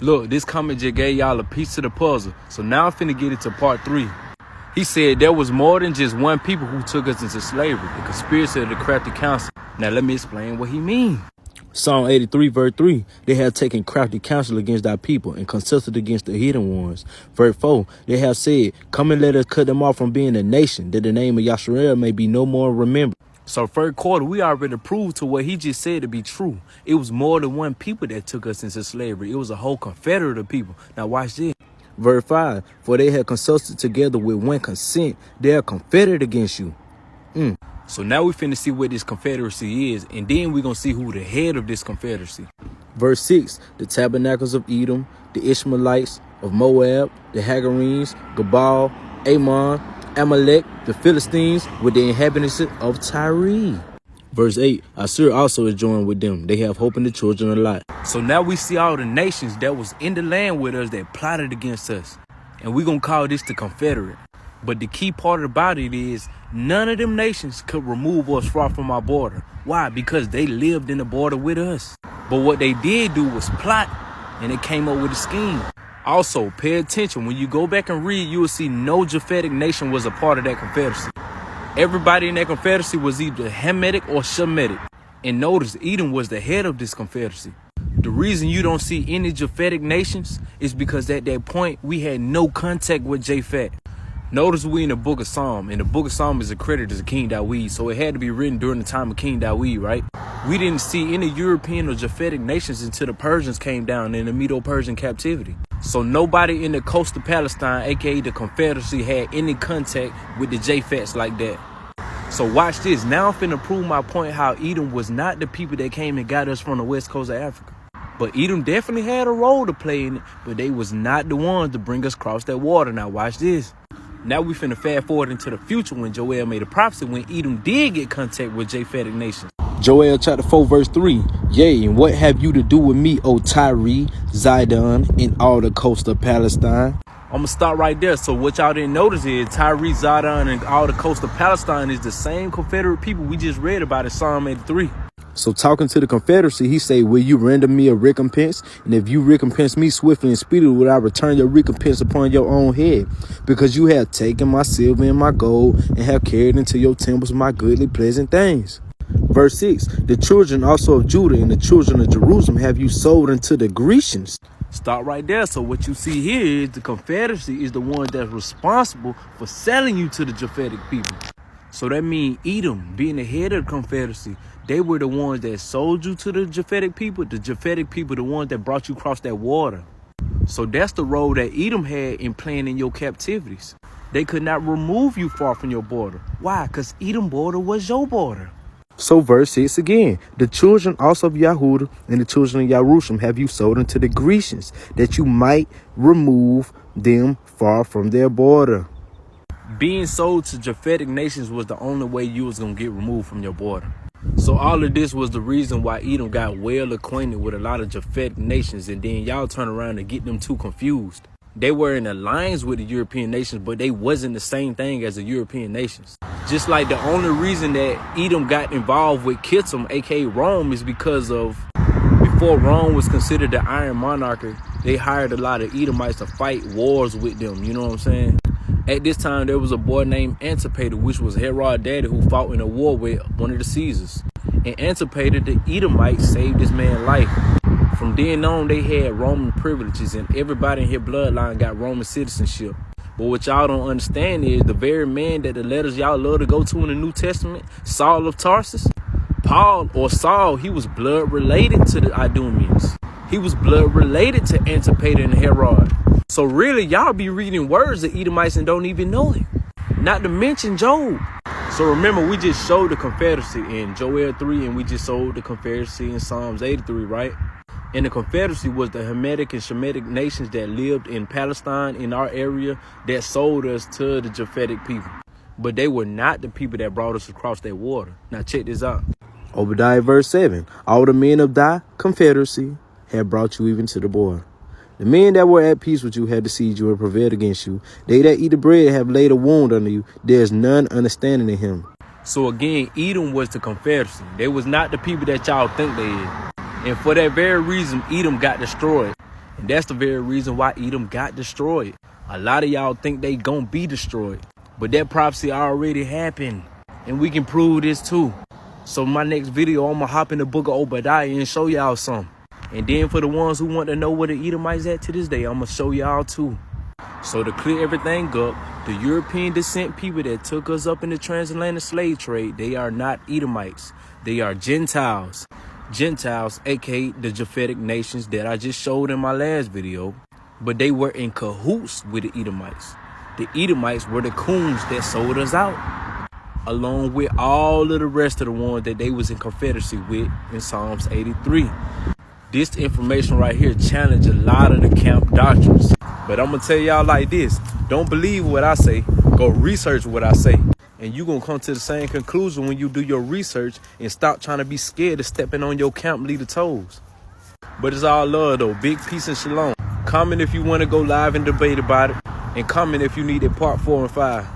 Look, this comment just gave y'all a piece of the puzzle. So now I'm finna get into part 3. He said there was more than just one people who took us into slavery, the conspiracy of the crafty council. Now let me explain what he means. Psalm 83 verse 3, they have taken crafty counsel against our people and consulted against the hidden ones. Verse 4, they have said, come and let us cut them off from being a nation, that the name of Yasharel may be no more remembered. So third quarter, we already proved to what he just said to be true. It was more than one people that took us into slavery. It was a whole confederate of people. Now watch this. Verse 5, for they have consulted together with one consent. They are confederate against you. So now we finna see what this confederacy is, and then we're gonna see who the head of this confederacy. Verse 6, the tabernacles of Edom, the Ishmaelites of Moab, the Hagarenes, Gabal, Ammon, Amalek, the Philistines, with the inhabitants of Tyre. Verse 8, Assur also is joined with them. They have hope in the children of Lot. So now we see all the nations that was in the land with us that plotted against us. And we're going to call this the Confederate. But the key part about it is none of them nations could remove us far from our border. Why? Because they lived in the border with us. But what they did do was plot, and they came up with a scheme. Also, pay attention. When you go back and read, you will see no Japhetic nation was a part of that confederacy. Everybody in that confederacy was either Hamitic or Shemitic. And notice, Edom was the head of this confederacy. The reason you don't see any Japhetic nations is because at that point, we had no contact with Japhet. Notice we in the book of Psalm, and the book of Psalm is accredited to King Dawid, so it had to be written during the time of King Dawid, right? We didn't see any European or Japhetic nations until the Persians came down in the Medo-Persian captivity. So nobody in the coast of Palestine, aka the Confederacy, had any contact with the Japhets like that. So watch this. Now I'm finna prove my point how Edom was not the people that came and got us from the west coast of Africa. But Edom definitely had a role to play in it, but they was not the ones to bring us across that water. Now watch this. Now we finna fast forward into the future when Joel made a prophecy when Edom did get contact with Japhetic nations. Joel chapter 4 verse 3. Yea, and what have you to do with me, O Tyre, Zidon, and all the coast of Palestine? I'm gonna stop right there. So what y'all didn't notice is Tyre, Zidon, and all the coast of Palestine is the same Confederate people we just read about in Psalm 83. So talking to the Confederacy, he say, will you render me a recompense? And if you recompense me swiftly and speedily, will I return your recompense upon your own head? Because you have taken my silver and my gold and have carried into your temples my goodly pleasant things. Verse 6, the children also of Judah and the children of Jerusalem have you sold unto the Grecians. Stop right there. So what you see here is the Confederacy is the one that's responsible for selling you to the Japhetic people. So that means Edom, being the head of the Confederacy, they were the ones that sold you to the Japhetic people. The Japhetic people, the ones that brought you across that water. So that's the role that Edom had in playing in your captivities. They could not remove you far from your border. Why? Because Edom border was your border. So verse 6 again, the children also of Yahudah and the children of Jerusalem have you sold unto the Grecians, that you might remove them far from their border. Being sold to Japhetic nations was the only way you was going to get removed from your border. So all of this was the reason why Edom got well acquainted with a lot of Japhetic nations, and then y'all turn around and get them too confused. They were in alliance with the European nations, but they wasn't the same thing as the European nations. Just like the only reason that Edom got involved with Kittim, aka Rome, is because of before Rome was considered the Iron Monarchy, they hired a lot of Edomites to fight wars with them. You know what I'm saying? At this time, there was a boy named Antipater, which was Herod's daddy, who fought in a war with one of the Caesars. And Antipater, the Edomites, saved this man's life. From then on, they had Roman privileges, and everybody in his bloodline got Roman citizenship. But what y'all don't understand is the very man that the letters y'all love to go to in the New Testament, Saul of Tarsus, Paul or Saul, he was blood related to the Idumeans. He was blood related to Antipater and Herod. So really, y'all be reading words of Edomites and don't even know it. Not to mention Job. So remember, we just showed the Confederacy in Joel 3, and we just showed the Confederacy in Psalms 83, right? And the Confederacy was the Hamitic and Shemitic nations that lived in Palestine, in our area, that sold us to the Japhetic people. But they were not the people that brought us across that water. Now check this out. Obadiah verse 7. All the men of thy Confederacy have brought you even to the border. The men that were at peace with you have deceived you and prevailed against you. They that eat the bread have laid a wound under you. There is none understanding in him. So again, Edom was the Confederacy. They was not the people that y'all think they is. And for that very reason, Edom got destroyed. And that's the very reason why Edom got destroyed. A lot of y'all think they gonna be destroyed, but that prophecy already happened. And we can prove this too. So my next video, I'm gonna hop in the book of Obadiah and show y'all some. And then for the ones who want to know where the Edomites at to this day, I'm gonna show y'all too. So to clear everything up, the European descent people that took us up in the transatlantic slave trade, they are not Edomites. They are Gentiles. Gentiles, aka the Japhetic nations that I just showed in my last video. But they were in cahoots with the Edomites. The Edomites were the coons that sold us out, along with all of the rest of the ones that they was in Confederacy with in Psalms 83. This information right here challenged a lot of the camp doctrines. But I'm going to tell y'all like this. Don't believe what I say. Go research what I say. And you're going to come to the same conclusion when you do your research and stop trying to be scared of stepping on your camp leader toes. But it's all love though. Big peace and shalom. Comment if you want to go live and debate about it. And comment if you need it part 4 and 5.